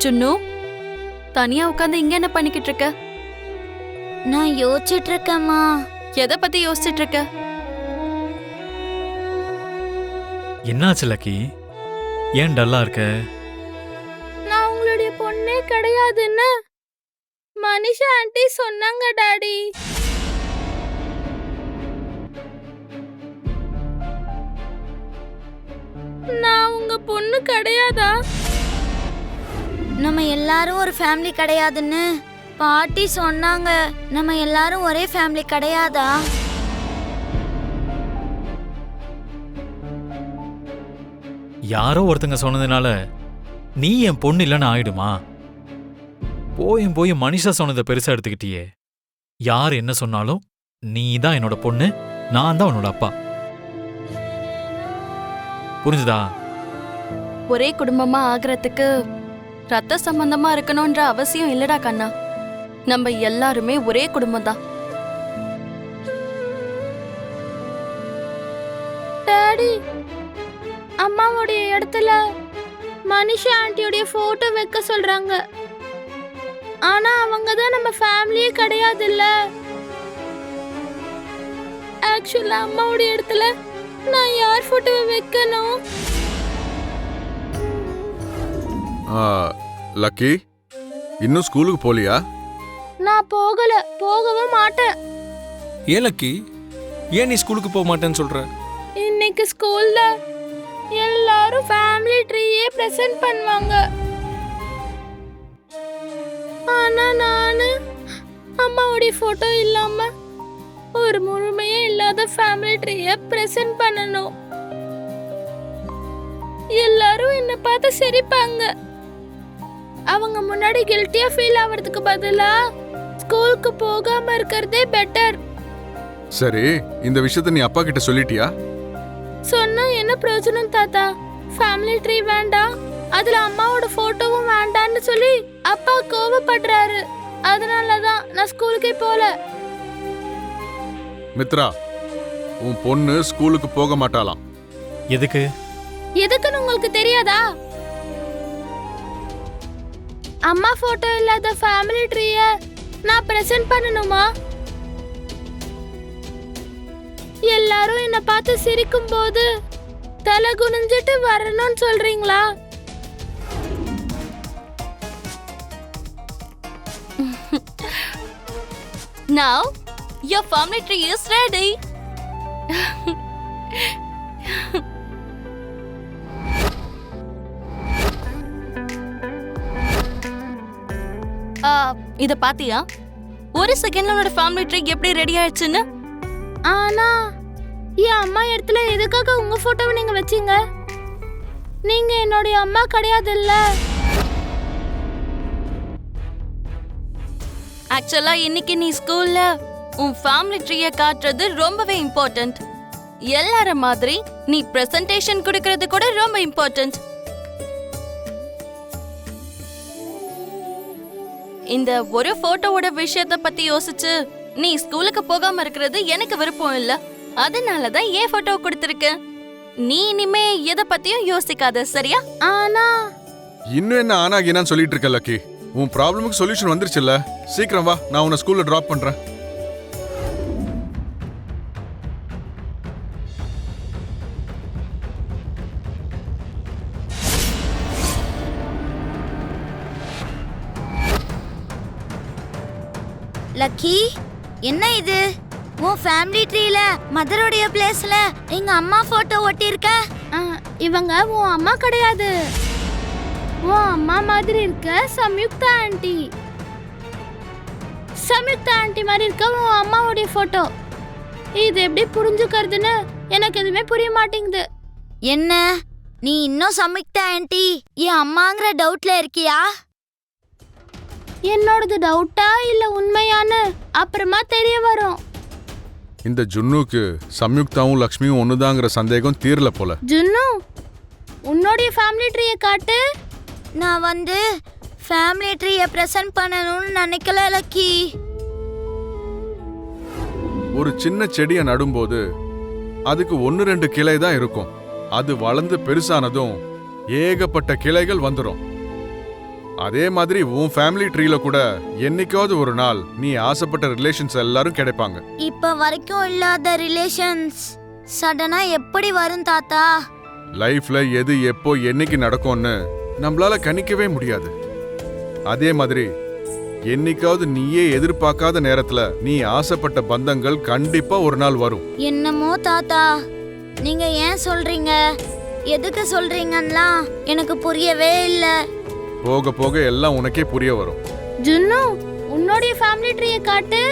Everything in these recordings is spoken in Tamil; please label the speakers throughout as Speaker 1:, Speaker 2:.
Speaker 1: ஜுன்னு, தனியா உட்காந்து இங்க என்ன பண்ணிக்கிட்டு இருக்க?
Speaker 2: நான் யோசிச்சுட்டு இருக்கேம்மா.
Speaker 1: எதை பத்தி யோசிச்சுட்டு இருக்க?
Speaker 3: என்னாச்சு லக்கி? ஏன் டல்லா இருக்க?
Speaker 2: நான் உங்களுடைய பொண்ணே கிடையாதுன்னு மனிஷா ஆண்டி சொன்னாங்க டாடி. நான் உங்க பொண்ணு கிடையாதா? நம்ம எல்லாரும் ஒரு ஃபேமிலி கிடையாதுன்னு பாட்டி சொன்னாங்க. நம்ம எல்லாரும் ஒரே ஃபேமிலி கிடையாதா?
Speaker 3: யாரோ ஒருத்தங்க சொன்னதுனால நீ என் பொண்ணு இல்லைன்னு ஆயிடுமா? போய் மனுஷா சொன்னதை பெருசா எடுத்துக்கிட்டியே. யார் என்ன சொன்னாலும் நீ தான் என்னோட பொண்ணு, நான் தான் உன்னோட அப்பா. புரிஞ்சுதா?
Speaker 1: ஒரே குடும்பமா ஆகிறதுக்கு ரத்த சம்பந்தமா இருக்கணும்ன்ற அவசியம் இல்லடா கண்ணா. நம்ம எல்லாருமே ஒரே குடும்பம் தான்.
Speaker 2: டாடி, அம்மாவுடைய இடத்துல மனிஷா ஆண்டியோடைய போட்டோ வைக்க சொல்றாங்க. ஆனா அவங்க தான் நம்ம ஃபேமிலியே கிடையாதுல்ல. ஆக்சுவலா அம்மாவுடைய இடத்துல நான் யார் போட்டோவை வைக்கணும்?
Speaker 4: லக்கி, இன்னும் ஸ்கூலுக்கு போலியா?
Speaker 2: நான் போகல, போகவும் மாட்டேன்.
Speaker 5: ஏன் லக்கி, ஏன் நீ ஸ்கூலுக்கு போக மாட்டேன்னு சொல்ற?
Speaker 2: இன்னைக்கு ஸ்கூல்ல எல்லாரும் ஃபேமிலி ட்ரீயே பிரசன்ட் பண்ணுவாங்க. ஆனா நானு அம்மாவுடைய போட்டோ இல்லாம ஒரு முழுமையே இல்லாத ஃபேமிலி ட்ரீயை பிரசன்ட் பண்ணணும். எல்லாரும் என்ன பார்த்து சிரிப்பாங்க. அவங்க முன்னாடி கில்ட்டியா ஃபீல் ஆவறதுக்கு பதிலா ஸ்கூலுக்கு போகாம இருக்கிறதே பெட்டர்.
Speaker 4: சரி, இந்த விஷயத்த நீ அப்பா கிட்ட சொல்லிட்டியா?
Speaker 2: சொன்னா என்ன பிரயோஜனம் தாத்தா? ஃபேமிலி ட்ரீ வேண்டாம், அதுல அம்மாவோட போட்டோவும் வேண்டான்னு சொல்லி அப்பா கோபப்படுறாரு. அதனாலதான் நான் ஸ்கூலுக்கே போல.
Speaker 4: மித்ரா, உன் பொண்ணு ஸ்கூலுக்கு போக மாட்டாளாம்.
Speaker 3: எதுக்கு?
Speaker 2: எதுக்குன்னு உங்களுக்கு தெரியாதா? அம்மா போட்டோ இல்லாத ஃபேமிலி ட்ரீய நான் பிரசன்ட் பண்ணணுமா? எல்லாரும் என்ன பார்த்து சிரிக்கும் போது தலை குனிஞ்சிட்டு வரணும்னு சொல்றீங்களா?
Speaker 1: Now your family tree is ready. இத பாத்தியா? ஒரு செகண்ட்ல உன்னோட ஃபேமிலி ட்ரீ எப்படி ரெடி ஆயிடுச்சுன்னு.
Speaker 2: ஆனா என் அம்மா இடத்துல எதுக்காக உங்க போட்டோவை நீங்க வச்சீங்க? நீங்க என்னுடைய அம்மா கிடையாதுல்ல.
Speaker 1: ஆக்சுவலா இன்னைக்கு நீ ஸ்கூல்ல உன் ஃபேமிலி ட்ரீயை காட்டுறது ரொம்பவே இம்பார்ட்டன்ட். எல்லார மாதிரி நீ பிரசன்டேஷன் கொடுக்கறது கூட ரொம்ப இம்பார்ட்டன்ட். இந்த ஒரு போட்டோவோட விஷயத்த பத்தி யோசிச்சு நீ ஸ்கூலுக்கு போகாம இருக்கிறது எனக்கு விருப்பம் இல்ல. அதனாலதான் ஏன் போட்டோ கொடுத்திருக்க. நீ இனிமே எதை பத்தியும் யோசிக்காத, சரியா?
Speaker 2: ஆனா
Speaker 4: இன்னும் என்ன ஆனாகினான்னு சொல்லிட்டு இருக்க லக்கி? உன் ப்ராப்ளமுக்கு சொல்யூஷன் வந்துருச்சுல்ல. சீக்கிரம் வா, நான் உன்னை ஸ்கூல்ல டிராப் பண்றேன்.
Speaker 2: லக்கி, என்ன இது? உன் ஃபேமிலி ட்ரீல மதரோடைய பிளேஸ்ல எங்க அம்மா போட்டோ ஒட்டி இருக்க. இவங்க உன் அம்மா கிடையாது. உன் அம்மா மாதிரி இருக்க சம்யுக்தா ஆண்டி. சம்யுக்தா ஆண்டி மாதிரி இருக்க உன் அம்மாவுடைய போட்டோ. இது எப்படி புரிஞ்சுக்கிறதுன்னு எனக்கு எதுவுமே புரிய மாட்டேங்குது. என்ன, நீ இன்னும் சம்யுக்தா ஆண்டி என் அம்மாங்கிற டவுட்ல இருக்கியா? என்னோடது டவுட்டா இல்ல உண்மையான்னு அப்புறமா தெரிய வரும்.
Speaker 4: இந்த ஜுன்னுக்கு சம்யுக்தாவும் லக்ஷ்மியும் ஒண்ணுதாங்கிற சந்தேகம் தீரல போல.
Speaker 2: ஜுன்னு, உன்னோடைய ஃபேமிலி ட்ரீயை காட்டு. நான் ஃபேமிலி ட்ரீயை பிரசன்ட் பண்ணணும்னு நினைக்கல லக்கி.
Speaker 4: ஒரு சின்ன செடியை நடும்போது அதுக்கு 1-2 கிளை தான் இருக்கும். அது வளர்ந்து பெருசானதும் ஏகப்பட்ட கிளைகள் வந்துடும். அதே மாதிரி உன் ஃபேமிலி ட்ரீல கூட என்னைக்காவது ஒரு நாள் நீ ஆசைப்பட்ட ரிலேஷன்ஸ் எல்லாரும் கிடைப்பாங்க.
Speaker 2: இப்ப வரைக்கும் இல்லாத ரிலேஷன்ஸ் சடனா எப்படி வரும் தாத்தா?
Speaker 4: லைஃப்ல எது எப்போ என்னைக்கு நடக்கும்னு நம்மளால கணிக்கவே முடியாது. அதே மாதிரி என்னைக்காவது நீயே எதிர்பார்க்காத நேரத்துல நீ ஆசைப்பட்ட பந்தங்கள் கண்டிப்பா ஒரு நாள் வரும்.
Speaker 2: என்னமோ தாத்தா, நீங்க ஏன் சொல்றீங்க, எதுக்கு சொல்றீங்கன்னா எனக்கு புரியவே இல்ல.
Speaker 4: போக போக எல்லாம் உனக்கே புரிய வரும்.
Speaker 2: ஜுன்னு, உன்னோட ஃபேமிலி ட்ரீயை காட்டு.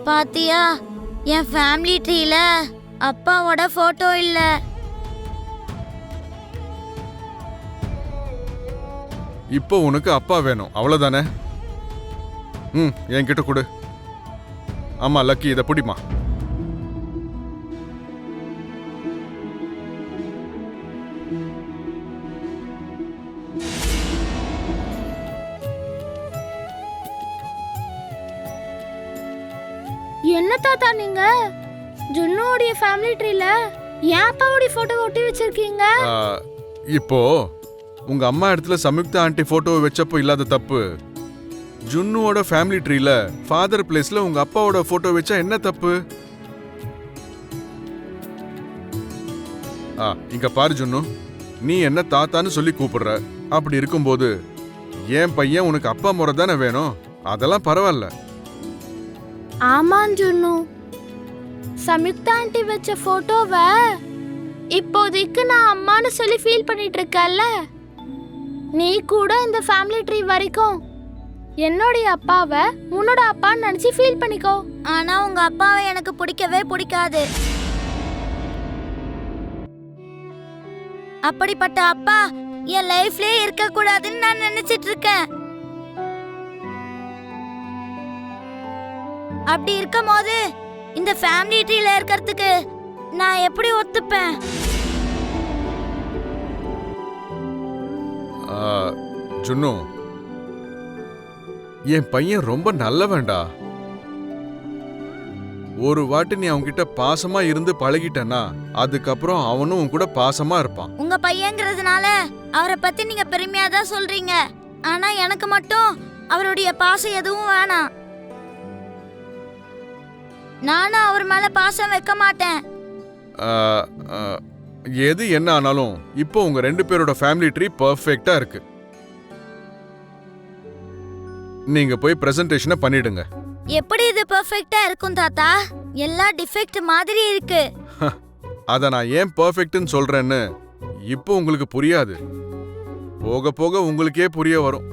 Speaker 2: பாத்தியா, என் ஃபேமிலி ட்ரீல அப்பாவோட போட்டோ இல்ல.
Speaker 4: இப்போ உனக்கு அப்பா வேணும் அவ்வளவுதானே? என்கிட்ட கொடு. ஆமா லக்கி, இதை பிடிமா.
Speaker 2: என்ன தாத்தா நீங்க ஜுன்னோட ஃபேமிலி ட்ரீல என் அப்பாவோட போட்டோ ஒட்டி வச்சிருக்கீங்க?
Speaker 4: இப்போ உங்க அம்மா இடத்துல சம்யுக்தா ஆண்டி போட்டோவை வச்சப்போ இல்லாத தப்பு ஜுன்னுவோட ஃபேமிலி ட்ரீல ஃபாதர் பிளேஸ்ல உங்க அப்பாவோட போட்டோ வச்சா என்ன தப்பு? இங்க பாரு ஜுன்னு, நீ என்ன தாத்தான்னு சொல்லி கூப்பிடுற. அப்படி இருக்கும்போது என் பையன் உனக்கு அப்பா முறை தானே வேணும். அதெல்லாம் பரவாயில்ல.
Speaker 2: ஆமாம் ஜுன்னு, சம்யுக்தா ஆண்டி வச்ச போட்டோவை இப்போதைக்கு நான் அம்மான்னு சொல்லி ஃபீல் பண்ணிட்டு இருக்கல. நீ கூட இந்த ஃபேமிலி ட்ரீ வரைக்கும் என்னோட அப்பாவை உன்னோட அப்பான்னு நினைச்சு ஃபீல் பண்ணிக்கோ. ஆனா உங்க அப்பாவை எனக்கு பிடிக்கவே பிடிக்காது. அப்படிப்பட்ட அப்பா என் லைஃப்லயே இருக்க கூடாதுன்னு நான் நினைச்சிட்டு இருக்கேன். அப்படி இருக்கும் போது இந்த ஃபேமிலி ட்ரீல இருக்கிறதுக்கு நான் எப்படி ஒத்துப்பேன்?
Speaker 4: ஜுன்னு, என் பையன் ரொம்ப நல்லவன்டா. ஒரு வாட்டி நீ அவன்கிட்ட பாசமா இருந்து பழகிட்டனா அதுக்கப்புறம் அவனும் உன் கூட பாசமா இருப்பான்.
Speaker 2: உங்க பையங்கிறதுனால அவரை பத்தி நீங்க பெருமையா தான் சொல்றீங்க. ஆனா எனக்கு மட்டும் அவருடைய பாசம் எதுவும் வேணாம். நானும் அவர் மேல பாசம் வைக்க மாட்டேன்.
Speaker 4: எது என்ன ஆனாலும் இப்போ உங்க ரெண்டு பேரோட ஃபேமிலி ட்ரீ பெர்ஃபெக்ட்டா இருக்கு. நீங்க போய் பிரசன்டேஷனை பண்ணிடுங்க.
Speaker 2: எப்படி இது பெர்ஃபெக்ட்டா இருக்கும் தாத்தா? எல்லா டிஃபெக்ட் மாதிரி இருக்கு.
Speaker 4: அத நான் ஏன் பெர்ஃபெக்ட்னு சொல்றேன்னு இப்போ உங்களுக்கு புரியாது. போக போக உங்களுக்கே புரிய வரும்.